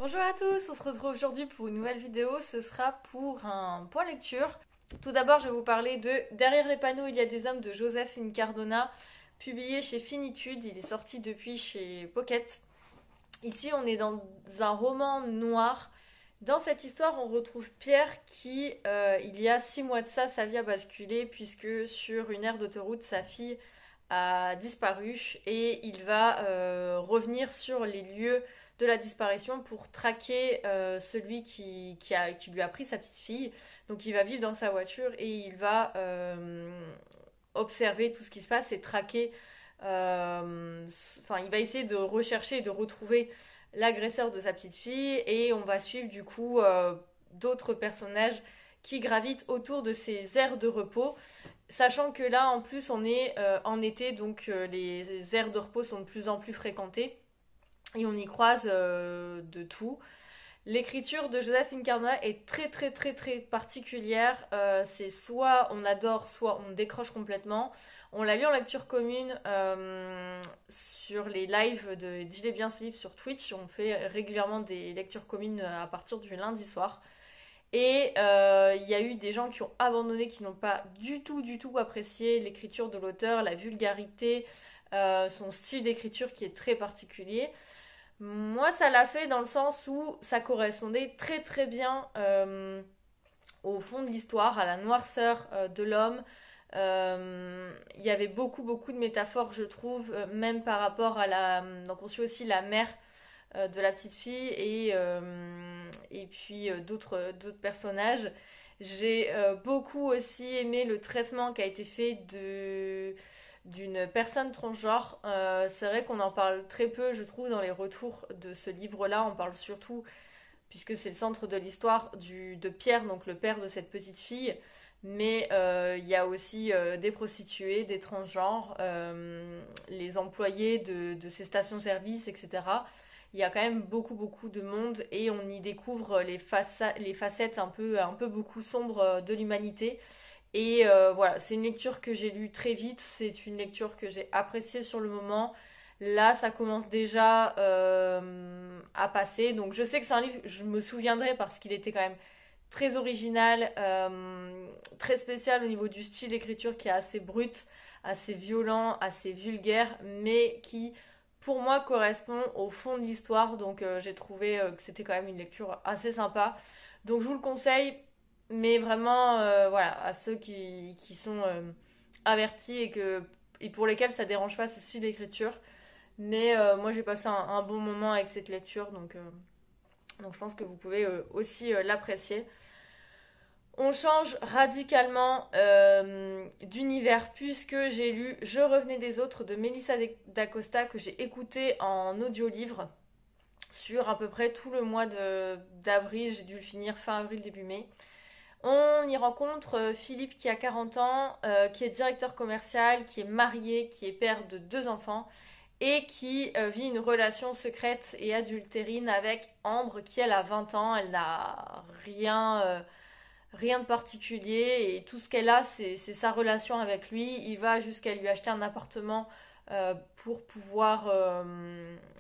Bonjour à tous, on se retrouve aujourd'hui pour une nouvelle vidéo, ce sera pour un point lecture. Tout d'abord je vais vous parler de Derrière les panneaux il y a des hommes de Joseph Incardona, publié chez Finitude, il est sorti depuis chez Pocket. Ici on est dans un roman noir. Dans cette histoire on retrouve Pierre qui, il y a 6 mois de ça, sa vie a basculé puisque sur une aire d'autoroute sa fille a disparu et il va revenir sur les lieux de la disparition pour traquer celui qui lui a pris sa petite fille. Donc il va vivre dans sa voiture et il va observer tout ce qui se passe et traquer. Enfin, il va essayer de rechercher et de retrouver l'agresseur de sa petite fille et on va suivre du coup d'autres personnages qui gravitent autour de ces aires de repos. Sachant que là, en plus, on est en été, donc les aires de repos sont de plus en plus fréquentées et on y croise de tout. L'écriture de Joseph Incardona est très très très très particulière. C'est soit on adore, soit on décroche complètement. On l'a lu en lecture commune sur les lives de Dis-les bien ce livre sur Twitch. On fait régulièrement des lectures communes à partir du lundi soir. Et il y a eu des gens qui ont abandonné, qui n'ont pas du tout apprécié l'écriture de l'auteur, la vulgarité, son style d'écriture qui est très particulier. Moi, ça l'a fait dans le sens où ça correspondait très très bien au fond de l'histoire, à la noirceur de l'homme. Il y avait beaucoup de métaphores, je trouve, même par rapport à la... Donc on suit aussi la mère de la petite fille et puis d'autres personnages. J'ai beaucoup aussi aimé le traitement qui a été fait d'une personne transgenre. C'est vrai qu'on en parle très peu, je trouve, dans les retours de ce livre-là. On parle surtout, puisque c'est le centre de l'histoire, de Pierre, donc le père de cette petite fille. Mais il y a aussi des prostituées, des transgenres, les employés de ces stations-service, etc. Il y a quand même beaucoup de monde et on y découvre les facettes un peu beaucoup sombres de l'humanité. Et voilà, c'est une lecture que j'ai lue très vite, c'est une lecture que j'ai appréciée sur le moment. Là, ça commence déjà à passer. Donc je sais que c'est un livre, je me souviendrai parce qu'il était quand même très original, très spécial au niveau du style d'écriture qui est assez brut, assez violent, assez vulgaire, mais qui pour moi correspond au fond de l'histoire. Donc j'ai trouvé que c'était quand même une lecture assez sympa. Donc je vous le conseille, mais vraiment voilà, à ceux qui sont avertis et pour lesquels ça dérange pas ce style d'écriture. Mais moi j'ai passé un bon moment avec cette lecture, donc je pense que vous pouvez aussi l'apprécier. On change radicalement d'univers puisque j'ai lu Je revenais des autres de Melissa d'Acosta que j'ai écouté en audio-livre sur à peu près tout le mois d'avril. J'ai dû le finir fin avril, début mai. On y rencontre Philippe qui a 40 ans, qui est directeur commercial, qui est marié, qui est père de 2 enfants et qui vit une relation secrète et adultérine avec Ambre qui elle a 20 ans. Elle n'a rien de particulier et tout ce qu'elle a c'est sa relation avec lui. Il va jusqu'à lui acheter un appartement pour pouvoir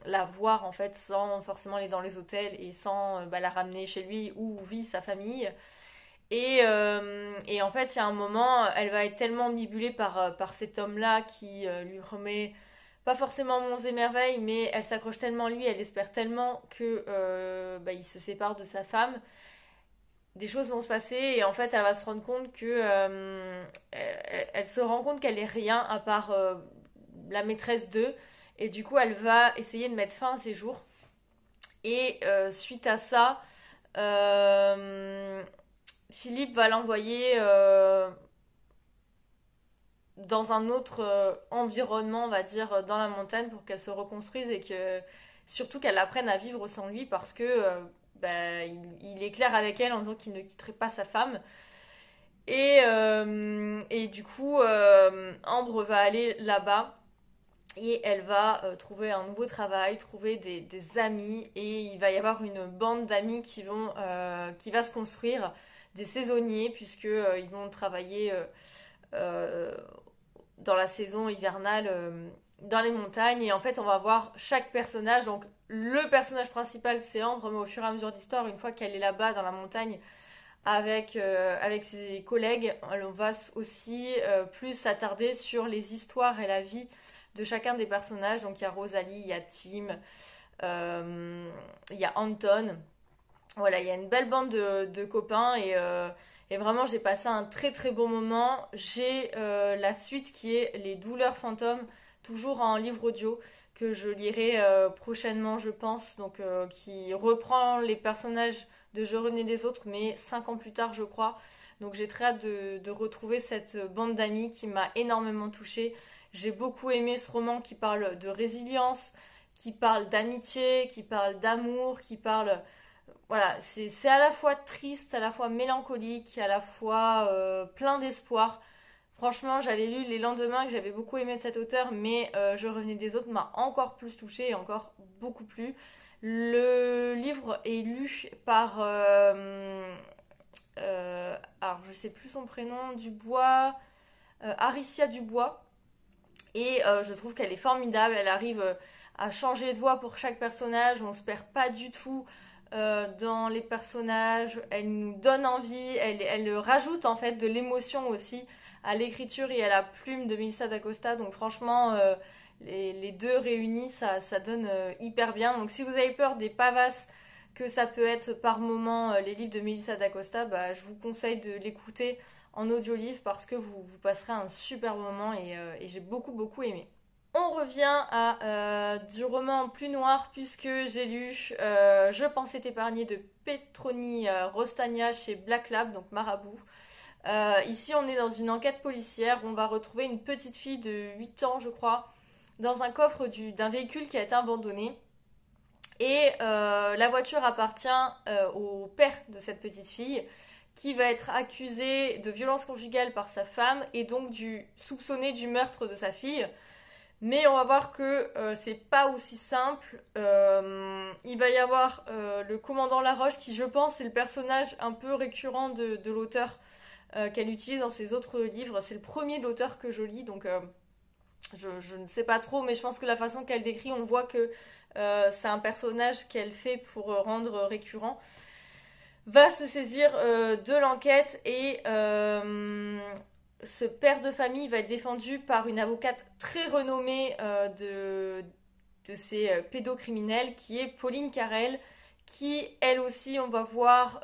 la voir en fait sans forcément aller dans les hôtels et sans la ramener chez lui où vit sa famille. Et en fait, il y a un moment, elle va être tellement omnibulée par cet homme-là qui lui remet pas forcément monts et merveilles, mais elle s'accroche tellement à lui, elle espère tellement que il se sépare de sa femme. Des choses vont se passer et en fait, elle va se rendre compte que elle se rend compte qu'elle est rien à part la maîtresse d'eux. Et du coup, elle va essayer de mettre fin à ses jours. Et suite à ça, euh, Philippe va l'envoyer dans un autre environnement, on va dire, dans la montagne pour qu'elle se reconstruise et que surtout qu'elle apprenne à vivre sans lui parce que il est clair avec elle en disant qu'il ne quitterait pas sa femme. Et du coup, Ambre va aller là-bas et elle va trouver un nouveau travail, trouver des amis et il va y avoir une bande d'amis qui va se construire, des saisonniers puisque ils vont travailler euh, dans la saison hivernale dans les montagnes et en fait on va voir chaque personnage, donc le personnage principal c'est Ambre, mais au fur et à mesure de l'histoire, une fois qu'elle est là-bas dans la montagne avec ses collègues, on va aussi plus s'attarder sur les histoires et la vie de chacun des personnages. Donc il y a Rosalie, il y a Tim, il y a Anton. Voilà, il y a une belle bande de copains et vraiment j'ai passé un très très bon moment. J'ai la suite qui est Les Douleurs fantômes, toujours en livre audio, que je lirai prochainement je pense, donc qui reprend les personnages de Je revenais des autres, mais 5 ans plus tard je crois. Donc j'ai très hâte de retrouver cette bande d'amis qui m'a énormément touchée. J'ai beaucoup aimé ce roman qui parle de résilience, qui parle d'amitié, qui parle d'amour, qui parle voilà, c'est à la fois triste, à la fois mélancolique, à la fois plein d'espoir. Franchement, j'avais lu Les Lendemains que j'avais beaucoup aimé de cet auteur, mais Je revenais des autres m'a encore plus touchée et encore beaucoup plu. Le livre est lu par alors je sais plus son prénom, Dubois, Aricia Dubois, et je trouve qu'elle est formidable. Elle arrive à changer de voix pour chaque personnage, on se perd pas du tout dans les personnages, elle nous donne envie, elle rajoute en fait de l'émotion aussi à l'écriture et à la plume de Melissa d'Acosta. Donc franchement, les deux réunis, ça donne hyper bien. Donc si vous avez peur des pavasses que ça peut être par moment les livres de Melissa d'Acosta, bah, je vous conseille de l'écouter en audio-livre parce que vous passerez un super moment et j'ai beaucoup beaucoup aimé. On revient à du roman plus noir puisque j'ai lu Je pensais t'épargner de Petroni Rostagna chez Black Lab, donc Marabout. Ici on est dans une enquête policière, on va retrouver une petite fille de 8 ans je crois dans un coffre d'un véhicule qui a été abandonné. Et la voiture appartient au père de cette petite fille qui va être accusé de violence conjugale par sa femme et donc soupçonné du meurtre de sa fille. Mais on va voir que c'est pas aussi simple. Il va y avoir le commandant Laroche qui, je pense, est le personnage un peu récurrent de l'auteur qu'elle utilise dans ses autres livres. C'est le premier de l'auteur que je lis, donc je ne sais pas trop, mais je pense que la façon qu'elle décrit, on voit que c'est un personnage qu'elle fait pour rendre récurrent. Va se saisir de l'enquête et ce père de famille va être défendu par une avocate très renommée de ces pédocriminels qui est Pauline Carrel, qui elle aussi on va voir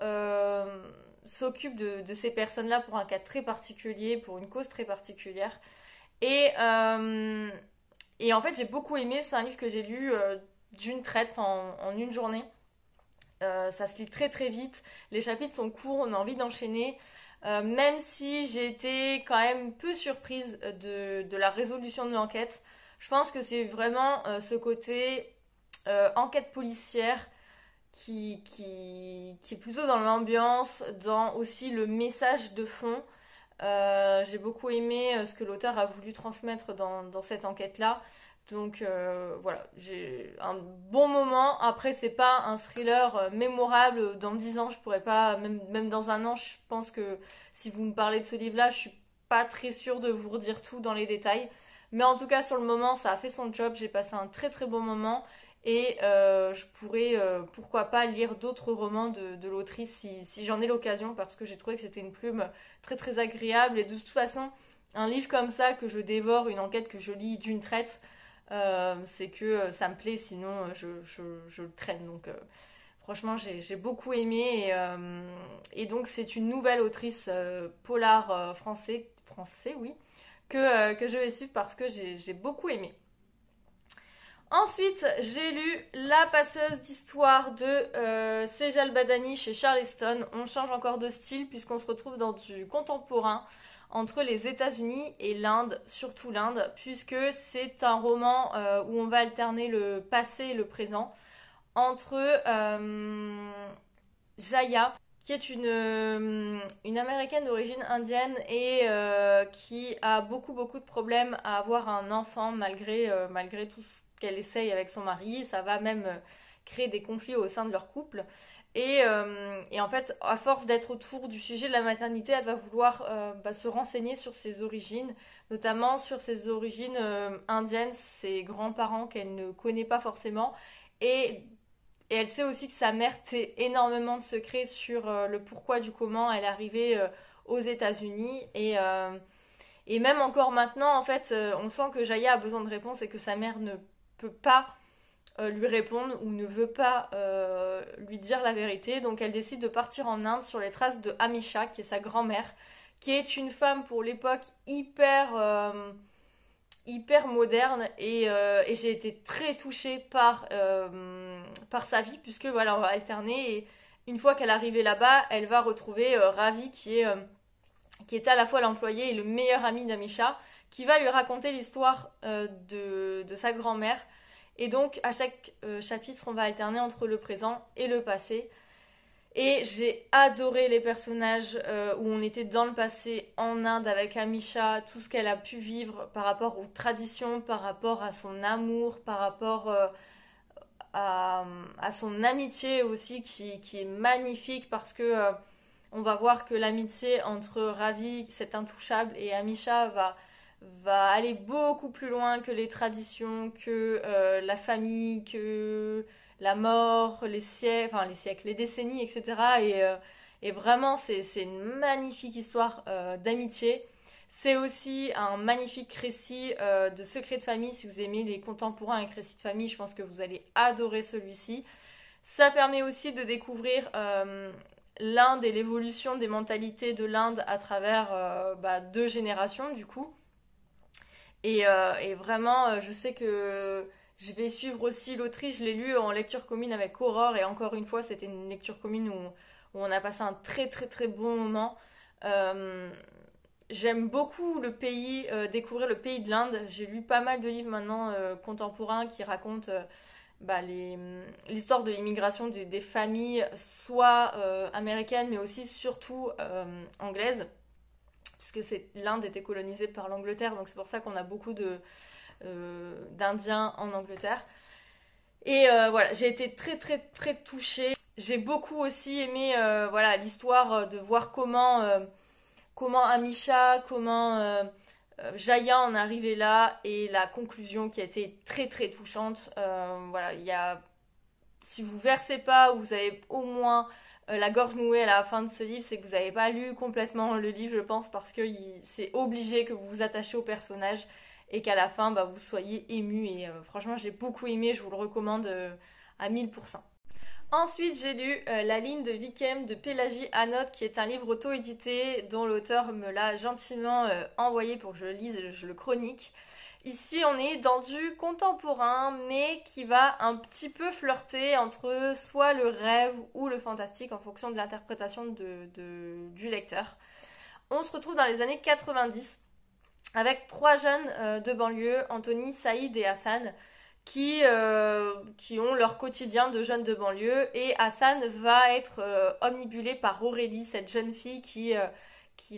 s'occupe de ces personnes-là pour un cas très particulier, pour une cause très particulière. Et, et en fait j'ai beaucoup aimé, c'est un livre que j'ai lu d'une traite en une journée. Ça se lit très très vite, les chapitres sont courts, on a envie d'enchaîner. Même si j'ai été quand même peu surprise de la résolution de l'enquête, je pense que c'est vraiment ce côté enquête policière qui est plutôt dans l'ambiance, dans aussi le message de fond. J'ai beaucoup aimé ce que l'auteur a voulu transmettre dans cette enquête-là. Donc voilà, j'ai un bon moment. Après, c'est pas un thriller mémorable. Dans 10 ans, je pourrais pas, même dans un an, je pense que si vous me parlez de ce livre-là, je suis pas très sûre de vous redire tout dans les détails. Mais en tout cas, sur le moment, ça a fait son job. J'ai passé un très très bon moment. Et je pourrais, pourquoi pas, lire d'autres romans de l'autrice si j'en ai l'occasion, parce que j'ai trouvé que c'était une plume très très agréable. Et de toute façon, un livre comme ça, que je dévore, une enquête que je lis d'une traite, c'est que ça me plaît, sinon je le traîne. Donc franchement, j'ai beaucoup aimé. Et donc c'est une nouvelle autrice polar français, oui, que je vais suivre parce que j'ai beaucoup aimé. Ensuite, j'ai lu La passeuse d'histoire de Sejal Badani chez Charleston. On change encore de style puisqu'on se retrouve dans du contemporain entre les États-Unis et l'Inde, surtout l'Inde, puisque c'est un roman où on va alterner le passé et le présent entre Jaya, qui est une américaine d'origine indienne et qui a beaucoup beaucoup de problèmes à avoir un enfant malgré tout ce qu'elle essaye avec son mari. Ça va même créer des conflits au sein de leur couple. Et en fait, à force d'être autour du sujet de la maternité, elle va vouloir se renseigner sur ses origines, notamment sur ses origines indiennes, ses grands-parents qu'elle ne connaît pas forcément. et, et elle sait aussi que sa mère tait énormément de secrets sur le pourquoi du comment elle est arrivée aux États-Unis. Et même encore maintenant, en fait, on sent que Jaya a besoin de réponses et que sa mère ne peut pas lui répondre ou ne veut pas lui dire la vérité. Donc elle décide de partir en Inde sur les traces de Amisha, qui est sa grand-mère, qui est une femme pour l'époque hyper moderne et j'ai été très touchée par sa vie puisque voilà on va alterner et une fois qu'elle est arrivée là-bas elle va retrouver Ravi qui est à la fois l'employé et le meilleur ami d'Amisha qui va lui raconter l'histoire de sa grand-mère et donc à chaque chapitre on va alterner entre le présent et le passé. Et j'ai adoré les personnages où on était dans le passé en Inde avec Amisha, tout ce qu'elle a pu vivre par rapport aux traditions, par rapport à son amour, par rapport à son amitié aussi qui est magnifique parce que on va voir que l'amitié entre Ravi, cet intouchable, et Amisha va aller beaucoup plus loin que les traditions, que la famille, que la mort, les décennies, etc. Et vraiment, c'est une magnifique histoire d'amitié. C'est aussi un magnifique récit de secret de famille. Si vous aimez les contemporains avec récits de famille, je pense que vous allez adorer celui-ci. Ça permet aussi de découvrir l'Inde et l'évolution des mentalités de l'Inde à travers 2 générations du coup. Et vraiment, je sais que je vais suivre aussi l'Autriche. Je l'ai lu en lecture commune avec Aurore. Et encore une fois, c'était une lecture commune où on a passé un très très très bon moment. Euh, J'aime beaucoup le pays, découvrir le pays de l'Inde. J'ai lu pas mal de livres maintenant contemporains qui racontent l'histoire de l'immigration des familles, soit américaines, mais aussi surtout anglaises puisque l'Inde était colonisée par l'Angleterre, donc c'est pour ça qu'on a beaucoup d'Indiens en Angleterre. Et voilà, j'ai été très très très touchée. J'ai beaucoup aussi aimé voilà l'histoire de voir comment Amisha, comment Jaya en est arrivé là et la conclusion qui a été très très touchante. Voilà, si vous versez pas ou vous avez au moins la gorge nouée à la fin de ce livre, c'est que vous n'avez pas lu complètement le livre, je pense, parce que c'est obligé que vous vous attachiez au personnage et qu'à la fin, vous soyez ému. Et franchement, j'ai beaucoup aimé, je vous le recommande à 1000%. Ensuite, j'ai lu La ligne de Vikem de Pélagie Anod, qui est un livre auto-édité dont l'auteur me l'a gentiment envoyé pour que je le lise et je le chronique. Ici, on est dans du contemporain, mais qui va un petit peu flirter entre soit le rêve ou le fantastique en fonction de l'interprétation du lecteur. On se retrouve dans les années 90 avec 3 jeunes de banlieue, Anthony, Saïd et Hassan, qui ont leur quotidien de jeunes de banlieue. Et Hassan va être omnibulé par Aurélie, cette jeune fille qui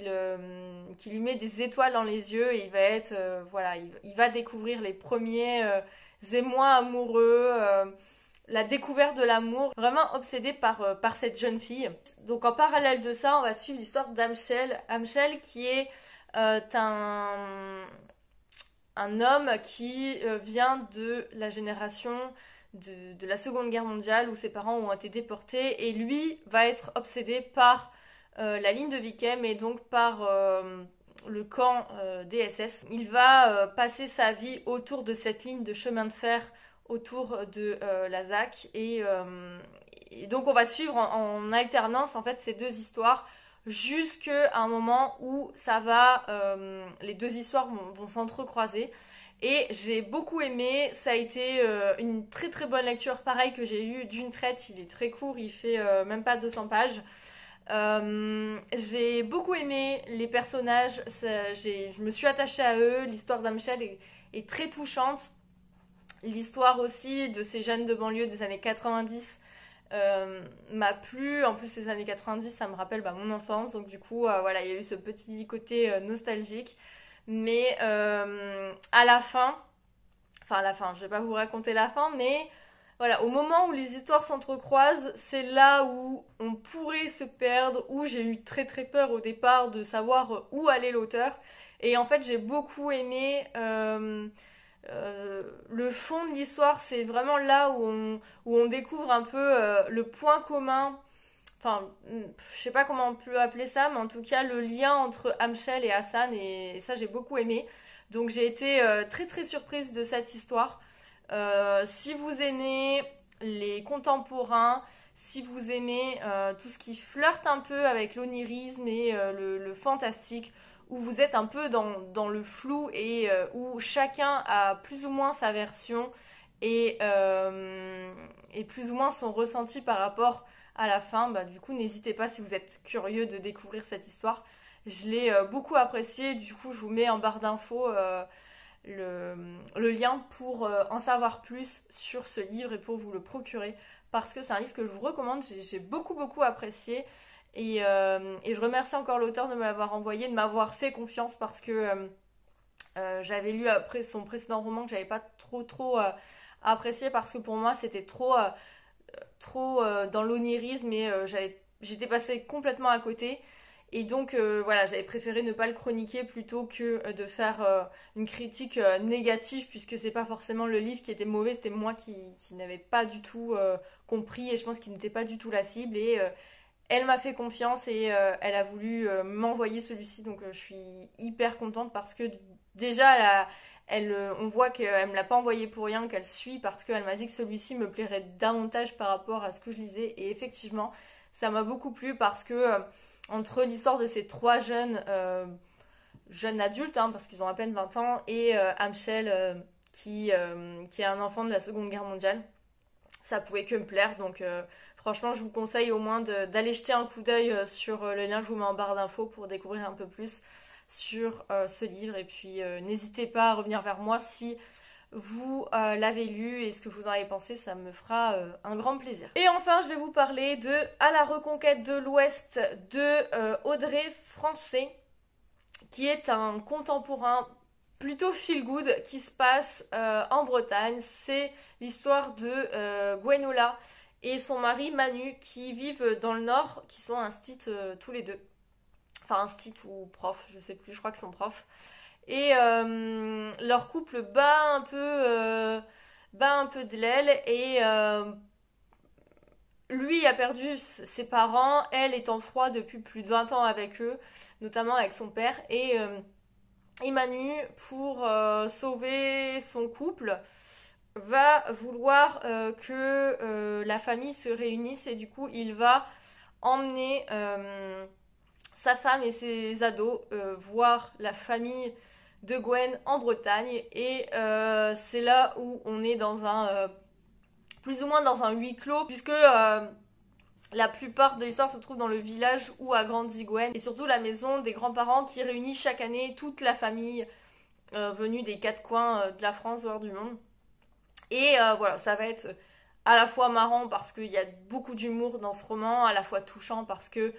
lui met des étoiles dans les yeux et il va être voilà, il va découvrir les premiers émois amoureux, la découverte de l'amour, vraiment obsédé par cette jeune fille. Donc en parallèle de ça, on va suivre l'histoire d'Amshel, Amshel qui est un homme qui vient de la génération de la Seconde Guerre mondiale où ses parents ont été déportés et lui va être obsédé par la ligne de Vikem et donc par le camp des SS. Il va passer sa vie autour de cette ligne de chemin de fer autour de la ZAC et donc on va suivre en alternance en fait ces 2 histoires jusqu'à un moment où les 2 histoires vont s'entrecroiser. Et j'ai beaucoup aimé, ça a été une très très bonne lecture, pareil que j'ai lu d'une traite, il est très court, il fait même pas 200 pages. J'ai beaucoup aimé les personnages, je me suis attachée à eux, l'histoire d'Amchel est très touchante, l'histoire aussi de ces jeunes de banlieue des années 90 m'a plu. En plus les années 90 ça me rappelle mon enfance, donc du coup voilà, il y a eu ce petit côté nostalgique, mais à la fin, je vais pas vous raconter la fin, mais voilà, au moment où les histoires s'entrecroisent, c'est là où on pourrait se perdre, où j'ai eu très très peur au départ de savoir où allait l'auteur. Et en fait, j'ai beaucoup aimé Le fond de l'histoire, c'est vraiment là où on découvre un peu le point commun. Enfin, je sais pas comment on peut appeler ça, mais en tout cas le lien entre Amshel et Hassan, et ça j'ai beaucoup aimé. Donc j'ai été très très surprise de cette histoire. Si vous aimez les contemporains, si vous aimez tout ce qui flirte un peu avec l'onirisme et le fantastique, où vous êtes un peu dans le flou et où chacun a plus ou moins sa version et plus ou moins son ressenti par rapport à la fin, bah, du coup n'hésitez pas si vous êtes curieux de découvrir cette histoire. Je l'ai beaucoup appréciée, du coup je vous mets en barre d'infos le lien pour en savoir plus sur ce livre et pour vous le procurer parce que c'est un livre que je vous recommande, j'ai beaucoup beaucoup apprécié et je remercie encore l'auteur de me l'avoir envoyé, de m'avoir fait confiance parce que j'avais lu après son précédent roman que j'avais pas trop apprécié parce que pour moi c'était trop dans l'onirisme et j'étais passée complètement à côté. Et donc voilà, j'avais préféré ne pas le chroniquer plutôt que de faire une critique négative puisque c'est pas forcément le livre qui était mauvais, c'était moi qui n'avais pas du tout compris et je pense qu'il n'était pas du tout la cible et elle m'a fait confiance et elle a voulu m'envoyer celui-ci donc je suis hyper contente parce que déjà on voit qu'elle me l'a pas envoyé pour rien, qu'elle suit parce qu'elle m'a dit que celui-ci me plairait davantage par rapport à ce que je lisais et effectivement ça m'a beaucoup plu parce que entre l'histoire de ces trois jeunes adultes hein, parce qu'ils ont à peine 20 ans et Amshel qui est un enfant de la Seconde Guerre mondiale, ça pouvait que me plaire donc franchement je vous conseille au moins d'aller jeter un coup d'œil sur le lien que je vous mets en barre d'infos pour découvrir un peu plus sur ce livre et puis n'hésitez pas à revenir vers moi si vous l'avez lu et ce que vous en avez pensé, ça me fera un grand plaisir. Et enfin, je vais vous parler de À la reconquête de l'Ouest de Audrey Français, qui est un contemporain plutôt feel good qui se passe en Bretagne. C'est l'histoire de Gwenola et son mari Manu qui vivent dans le Nord, qui sont instit tous les deux. Enfin, instit ou prof, je sais plus, je crois qu'ils sont profs. Et leur couple bat un peu de l'aile et lui a perdu ses parents, elle est en froid depuis plus de 20 ans avec eux, notamment avec son père et Manu pour sauver son couple va vouloir que la famille se réunisse et du coup il va emmener sa femme et ses ados voir la famille de Gwen en Bretagne et c'est là où on est dans un plus ou moins dans un huis clos puisque la plupart de l'histoire se trouve dans le village où a grandi Gwen et surtout la maison des grands-parents qui réunit chaque année toute la famille venue des quatre coins de la France voire du monde et voilà ça va être à la fois marrant parce qu'il y a beaucoup d'humour dans ce roman, à la fois touchant parce que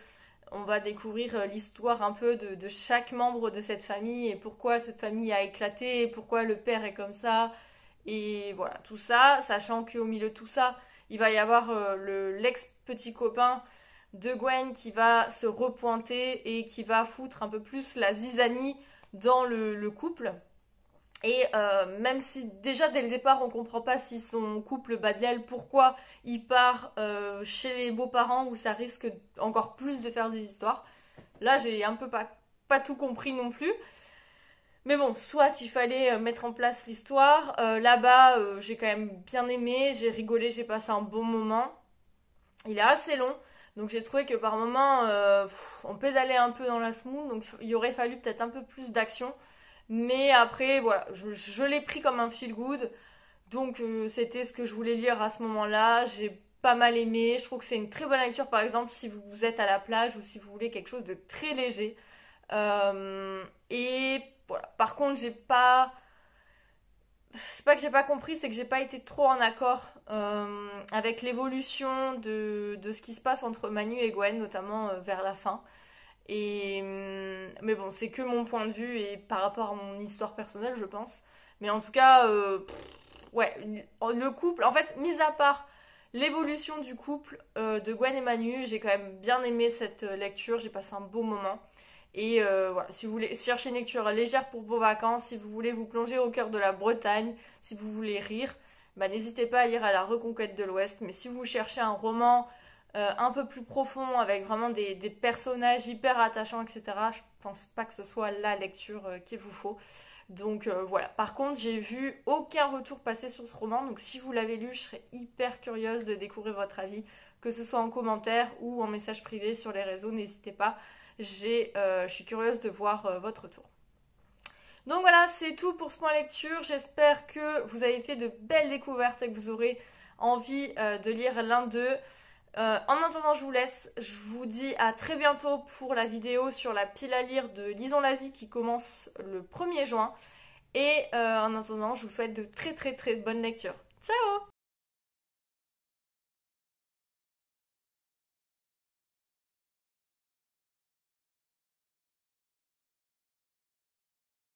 on va découvrir l'histoire un peu de chaque membre de cette famille et pourquoi cette famille a éclaté, et pourquoi le père est comme ça. Et voilà, tout ça, sachant qu'au milieu de tout ça, il va y avoir l'ex-petit copain de Gwen qui va se repointer et qui va foutre un peu plus la zizanie dans le couple. Et même si déjà dès le départ on comprend pas si son couple bat de l'aile, pourquoi il part chez les beaux-parents où ça risque encore plus de faire des histoires. Là j'ai un peu pas tout compris non plus. Mais bon, soit il fallait mettre en place l'histoire. Là-bas j'ai quand même bien aimé, j'ai rigolé, j'ai passé un bon moment. Il est assez long. Donc j'ai trouvé que par moments on pédalait un peu dans la smooth, donc il aurait fallu peut-être un peu plus d'action. Mais après, voilà, je l'ai pris comme un feel good. Donc c'était ce que je voulais lire à ce moment-là. J'ai pas mal aimé. Je trouve que c'est une très bonne lecture, par exemple, si vous êtes à la plage ou si vous voulez quelque chose de très léger. Et voilà. Par contre, j'ai pas... C'est pas que j'ai pas compris, c'est que j'ai pas été trop en accord avec l'évolution de ce qui se passe entre Manu et Gwen, notamment vers la fin. Mais bon, c'est que mon point de vue et par rapport à mon histoire personnelle, je pense. Mais en tout cas, ouais, le couple, en fait, mis à part l'évolution du couple de Gwen et Manu, j'ai quand même bien aimé cette lecture, j'ai passé un beau moment. Et voilà, si vous voulez chercher une lecture légère pour vos vacances, si vous voulez vous plonger au cœur de la Bretagne, si vous voulez rire, bah, n'hésitez pas à lire à la Reconquête de l'Ouest. Mais si vous cherchez un roman un peu plus profond, avec vraiment des personnages hyper attachants, etc., je pense pas que ce soit la lecture qu'il vous faut. Donc voilà. Par contre, j'ai vu aucun retour passer sur ce roman. Donc si vous l'avez lu, je serais hyper curieuse de découvrir votre avis, que ce soit en commentaire ou en message privé sur les réseaux. N'hésitez pas. Je suis curieuse de voir votre retour. Donc voilà, c'est tout pour ce point lecture. J'espère que vous avez fait de belles découvertes et que vous aurez envie de lire l'un d'eux. En attendant, je vous laisse. Je vous dis à très bientôt pour la vidéo sur la pile à lire de Lison Lazy qui commence le 1er juin. Et en attendant, je vous souhaite de très très très bonnes lectures. Ciao!